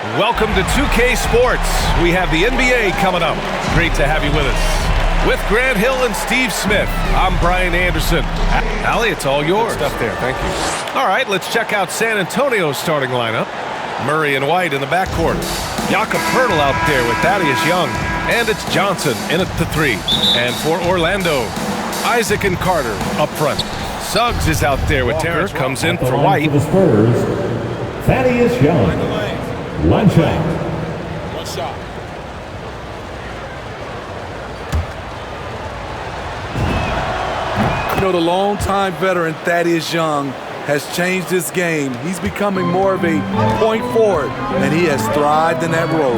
Welcome to 2K Sports. We have the NBA coming up. Great to have you with us. With Grant Hill and Steve Smith, I'm Brian Anderson. Allie, it's all yours. Good stuff there. Thank you. All right, let's check out San Antonio's starting lineup. Murray and White in the backcourt. Jakob Poeltl out there with Thaddeus Young. And it's Johnson in at the 3. And for Orlando, Isaac and Carter up front. Suggs is out there with Terrence. Comes in for White. For the Spurs, Thaddeus Young. One shot. One shot. You know, the longtime veteran Thaddeus Young has changed this game. He's becoming more of a point forward, and he has thrived in that role.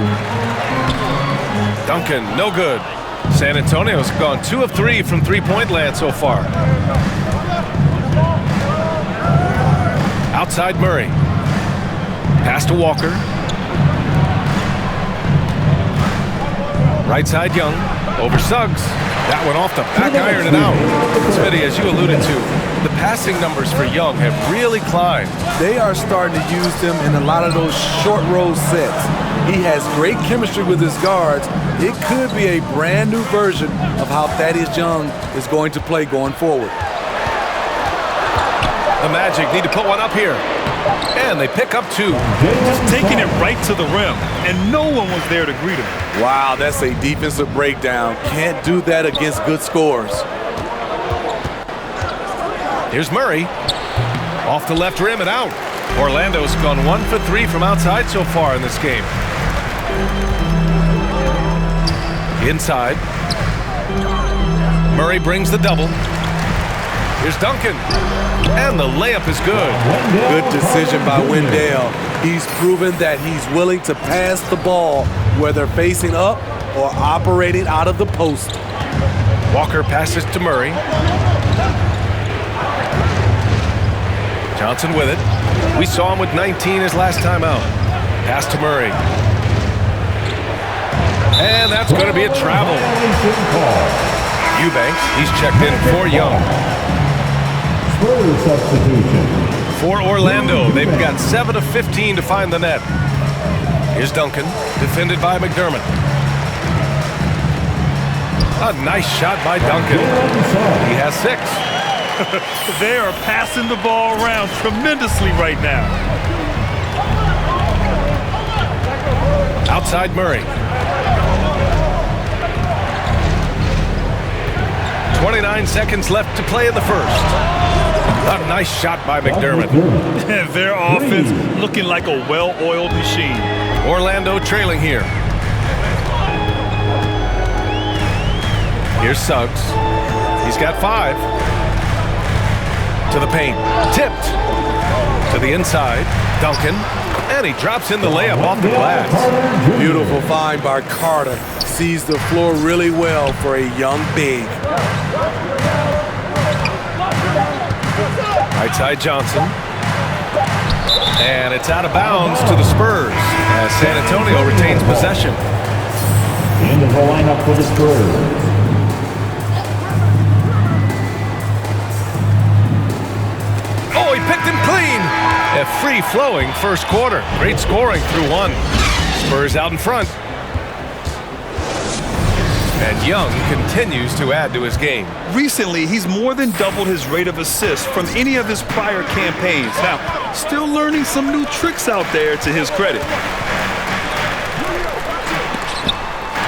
Duncan, no good. San Antonio's gone 2 of 3 from three-point land so far. Outside Murray. Pass to Walker. Right side Young. Over Suggs. That one off the back iron and out. Smitty, as you alluded to, the passing numbers for Young have really climbed. They are starting to use him in a lot of those short roll sets. He has great chemistry with his guards. It could be a brand new version of how Thaddeus Young is going to play going forward. The Magic need to put one up here. And they pick up 2. Just taking it right to the rim, and no one was there to greet him. Wow, that's a defensive breakdown. Can't do that against good scores. Here's Murray. Off the left rim and out. Orlando's gone 1 for 3 from outside so far in this game. Inside. Murray brings the double. Here's Duncan. And the layup is good. Good decision by Wendell. He's proven that he's willing to pass the ball, whether facing up or operating out of the post. Walker passes to Murray. Johnson with it. We saw him with 19 his last time out. Pass to Murray. And that's going to be a travel. Eubanks, he's checked in for Young. Spurs substitution. For Orlando, they've got 7 of 15 to find the net. Here's Duncan, defended by McDermott. A nice shot by Duncan. He has 6. They are passing the ball around tremendously right now. Outside Murray. 29 seconds left to play in the first. A nice shot by McDermott. Their offense looking like a well-oiled machine. Orlando trailing here. Here's Suggs. He's got 5. To the paint. Tipped. To the inside. Duncan. And he drops in the layup off the glass. Beautiful find by Carter. Sees the floor really well for a young big. Right side Johnson. And it's out of bounds to the Spurs as San Antonio retains possession. Into the lineup for the Spurs. Oh, he picked him clean. A free-flowing first quarter. Great scoring through 1. Spurs out in front. And Young continues to add to his game. Recently, he's more than doubled his rate of assists from any of his prior campaigns. Now, still learning some new tricks out there to his credit.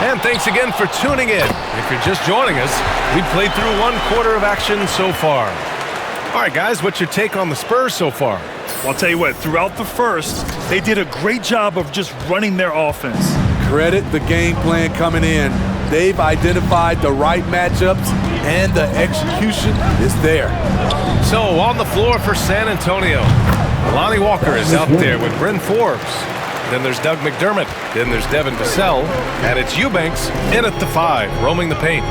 And thanks again for tuning in. If you're just joining us, we've played through 1 quarter of action so far. All right, guys, what's your take on the Spurs so far? Well, I'll tell you what, throughout the first, they did a great job of just running their offense. Credit the game plan coming in. They've identified the right matchups, and the execution is there. So, on the floor for San Antonio, Lonnie Walker is out there with Bryn Forbes. Then there's Doug McDermott. Then there's Devin Vassell. And it's Eubanks in at the 5, roaming the paint.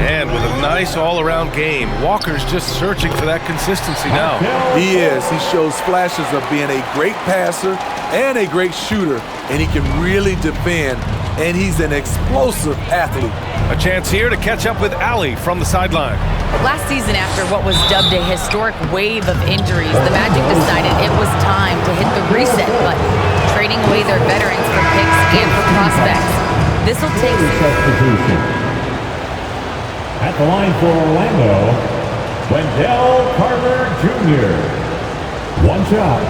And with a nice all-around game, Walker's just searching for that consistency now. He is. He shows flashes of being a great passer and a great shooter, and he can really defend, and he's an explosive athlete. A chance here to catch up with Allie from the sideline. Last season, after what was dubbed a historic wave of injuries, the Magic decided it was time to hit the reset button, trading away their veterans for This will take... Substitution. At the line for Orlando, Wendell Carter Jr. One shot.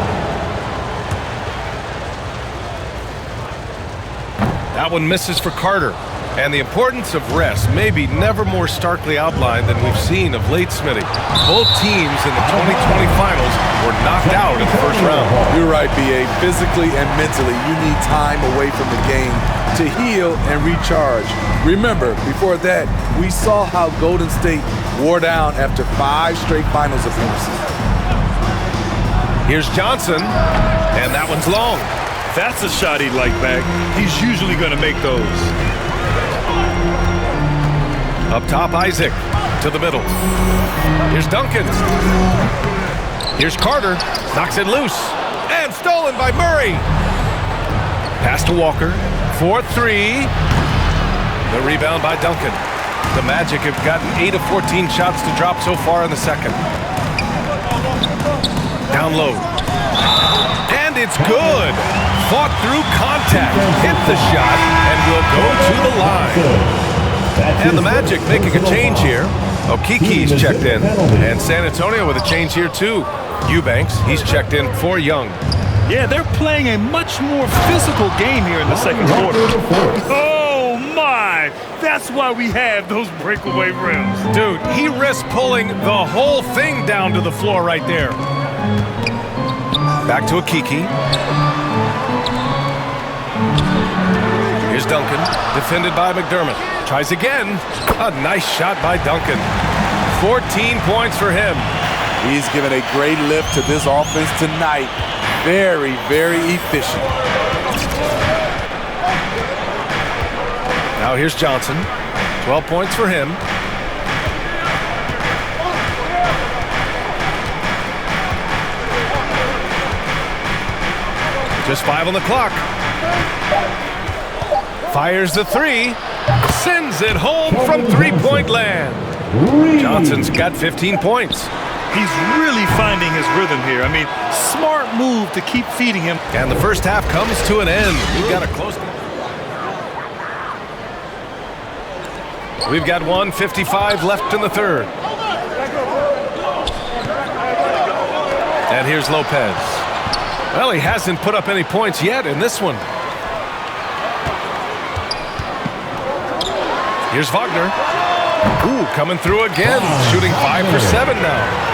That one misses for Carter. And the importance of rest may be never more starkly outlined than we've seen of late, Smitty. Both teams in the 2020 finals were knocked out in the first round. You're right, B.A. Physically and mentally, you need time away from the game to heal and recharge. Remember, before that, we saw how Golden State wore down after 5 straight finals appearances. Here's Johnson, and that one's long. That's a shot he'd like back. He's usually going to make those. Up top, Isaac to the middle. Here's Duncan. Here's Carter. Knocks it loose. And stolen by Murray. Pass to Walker. 4-3. The rebound by Duncan. The Magic have gotten 8 of 14 shots to drop so far in the second. Down low. And it's good. Fought through contact. Hit the shot and will go to the line. And the Magic making a change here. Okiki's checked in. And San Antonio with a change here too. Eubanks, he's checked in for Young. Yeah, they're playing a much more physical game here in the second quarter. Oh my! That's why we have those breakaway rims. Dude, he risked pulling the whole thing down to the floor right there. Back to Okiki. Here's Duncan, defended by McDermott. Tries again. A nice shot by Duncan. 14 points for him. He's given a great lift to this offense tonight. Very, very efficient. Now here's Johnson. 12 points for him. Just 5 on the clock. Fires the 3. Sends it home from three-point land. Johnson's got 15 points. He's really finding his rhythm here. I mean, smart move to keep feeding him. And the first half comes to an end. We've got a close. We've got 1:55 left in the third. And here's Lopez. Well, he hasn't put up any points yet in this one. Here's Wagner. Ooh, coming through again, shooting 5 for 7 now.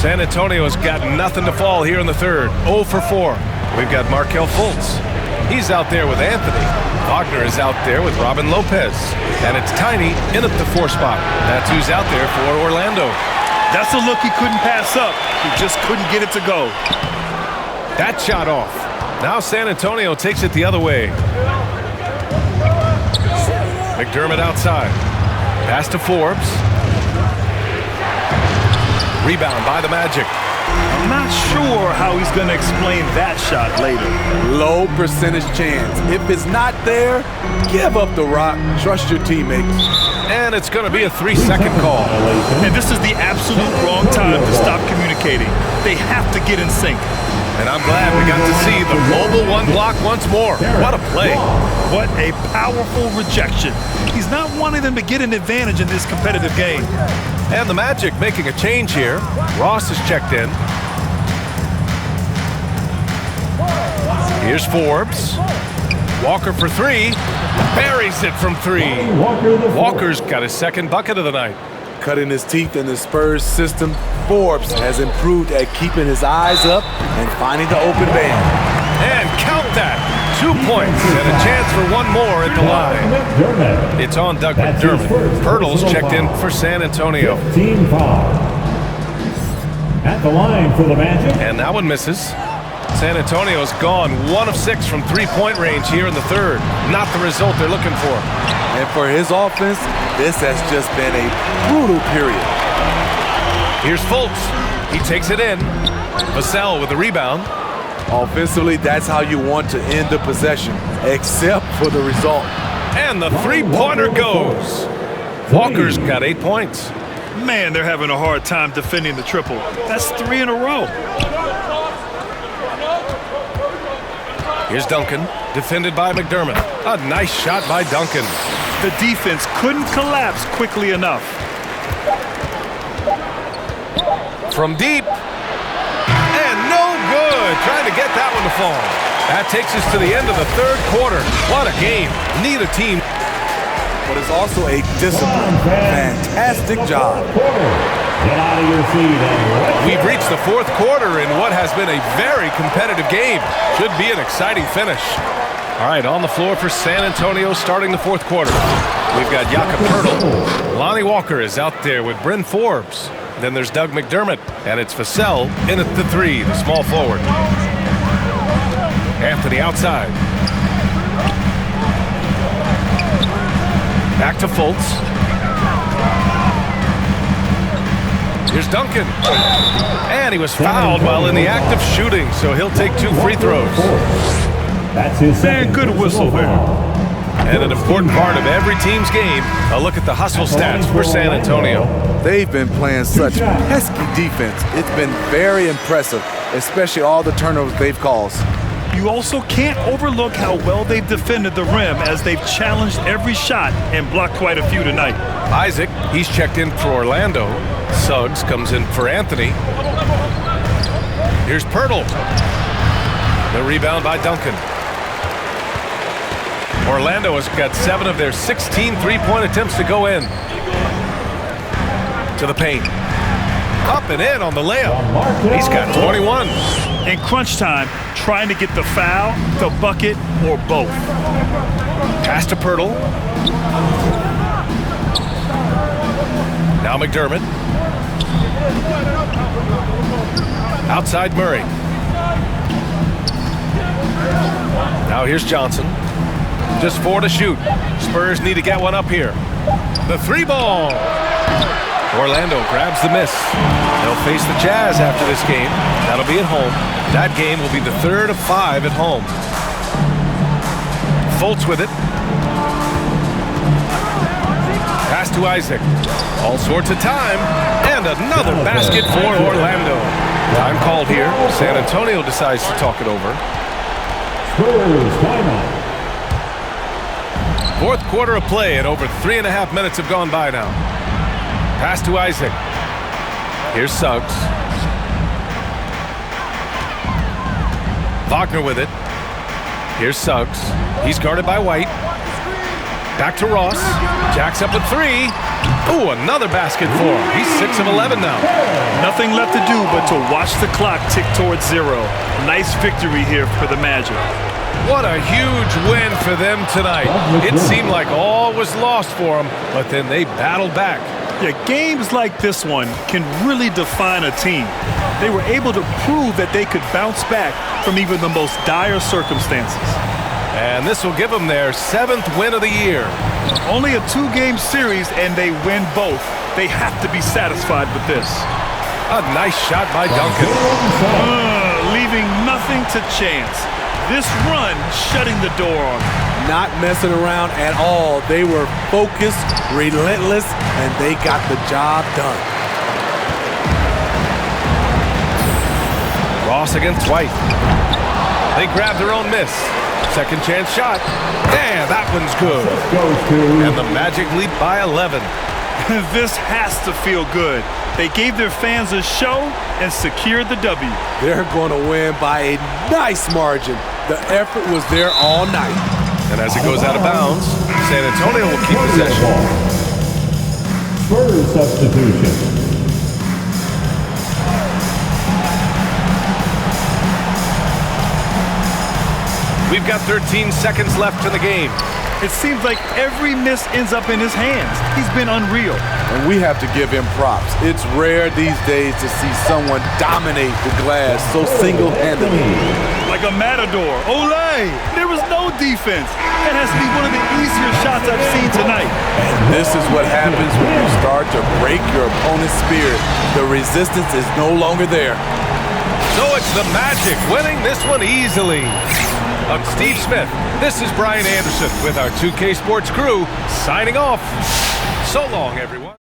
San Antonio's got nothing to fall here in the third. 0 for 4. We've got Markelle Fultz. He's out there with Anthony. Wagner is out there with Robin Lopez. And it's Tiny in at the 4 spot. That's who's out there for Orlando. That's a look he couldn't pass up. He just couldn't get it to go. That shot off. Now San Antonio takes it the other way. McDermott outside. Pass to Forbes. Rebound by the Magic. I'm not sure how he's going to explain that shot later. Low percentage chance. If it's not there, give up the rock. Trust your teammates. And it's going to be a 3-second call. And this is the absolute wrong time to stop communicating. They have to get in sync. And I'm glad we got to see the mobile 1 block once more. What a play. What a powerful rejection. He's not wanting them to get an advantage in this competitive game. And the Magic making a change here. Ross is checked in. Here's Forbes. Walker for 3. Buries it from 3. Walker's got his second bucket of the night. Cutting his teeth in the Spurs system, Forbes has improved at keeping his eyes up and finding the open man. And count that. 2 points and a chance for 1 more at the line. It's on Doug McDermott. Pirtle's checked in for San Antonio. 15 foul. At the line for the Magic. And that one misses. San Antonio's gone 1 of 6 from 3-point range here in the third. Not the result they're looking for. And for his offense, this has just been a brutal period. Here's Fultz. He takes it in. Vassell with the rebound. Offensively, that's how you want to end the possession, except for the result. And the 3-pointer goes. Walker's got 8 points. Man, they're having a hard time defending the triple. That's 3 in a row. Here's Duncan, defended by McDermott. A nice shot by Duncan. The defense couldn't collapse quickly enough. From deep. And no good. Trying to get that one to fall. That takes us to the end of the third quarter. What a game. Neither team. But it's also a disciplined, fantastic job. Get out of your seat and We've reached the fourth quarter in what has been a very competitive game. Should be an exciting finish. All right, on the floor for San Antonio starting the fourth quarter. We've got Jakob Poeltl. Lonnie Walker is out there with Bryn Forbes. Then there's Doug McDermott, and it's Vassell in at the three, the small forward. Anthony outside. Back to Fultz. Here's Duncan. And he was fouled while in the act of shooting, so he'll take 2 free throws. That's his second. Good whistle there. And an important part of every team's game, a look at the hustle stats for San Antonio. They've been playing such pesky defense. It's been very impressive, especially all the turnovers they've caused. You also can't overlook how well they've defended the rim as they've challenged every shot and blocked quite a few tonight. Isaac, he's checked in for Orlando. Suggs comes in for Anthony. Here's Poeltl. The rebound by Duncan. Orlando has got 7 of their 16 three-point attempts to go in. To the paint. Up and in on the layup. He's got 21. In crunch time, trying to get the foul, the bucket, or both. Pass to Poeltl. Now McDermott. Outside Murray. Now here's Johnson. Just 4 to shoot. Spurs need to get one up here. The 3-ball. Orlando grabs the miss. They'll face the Jazz after this game. That'll be at home. That game will be the 3rd of 5 at home. Fultz with it. Pass to Isaac. All sorts of time. And another basket for Orlando. Time called here. San Antonio decides to talk it over. Spurs timeout. Fourth quarter of play, and over 3.5 minutes have gone by now. Pass to Isaac. Here's Suggs. Wagner with it. Here's Suggs. He's guarded by White. Back to Ross. Jacks up with 3. Ooh, another basket for him. He's 6 of 11 now. Nothing left to do but to watch the clock tick towards 0. Nice victory here for the Magic. What a huge win for them tonight. It seemed like all was lost for them, but then they battled back. Yeah, games like this one can really define a team. They were able to prove that they could bounce back from even the most dire circumstances. And this will give them their 7th win of the year. Only a 2-game series, and they win both. They have to be satisfied with this. A nice shot by Duncan. Leaving nothing to chance. This run shutting the door on them. Not messing around at all. They were focused, relentless, and they got the job done. Ross against White. They grab their own miss. Second chance shot. And that one's good. And the Magic lead by 11. This has to feel good. They gave their fans a show and secured the W. They're going to win by a nice margin. The effort was there all night. And as it goes out of bounds, San Antonio will keep possession. Spurs substitution. We've got 13 seconds left in the game. It seems like every miss ends up in his hands. He's been unreal. And we have to give him props. It's rare these days to see someone dominate the glass so single-handedly. Like a matador. Olay! There was no defense. That has to be one of the easier shots I've seen tonight. And this is what happens when you start to break your opponent's spirit. The resistance is no longer there. So it's the Magic winning this one easily. I'm Steve Smith. This is Brian Anderson with our 2K Sports crew signing off. So long, everyone.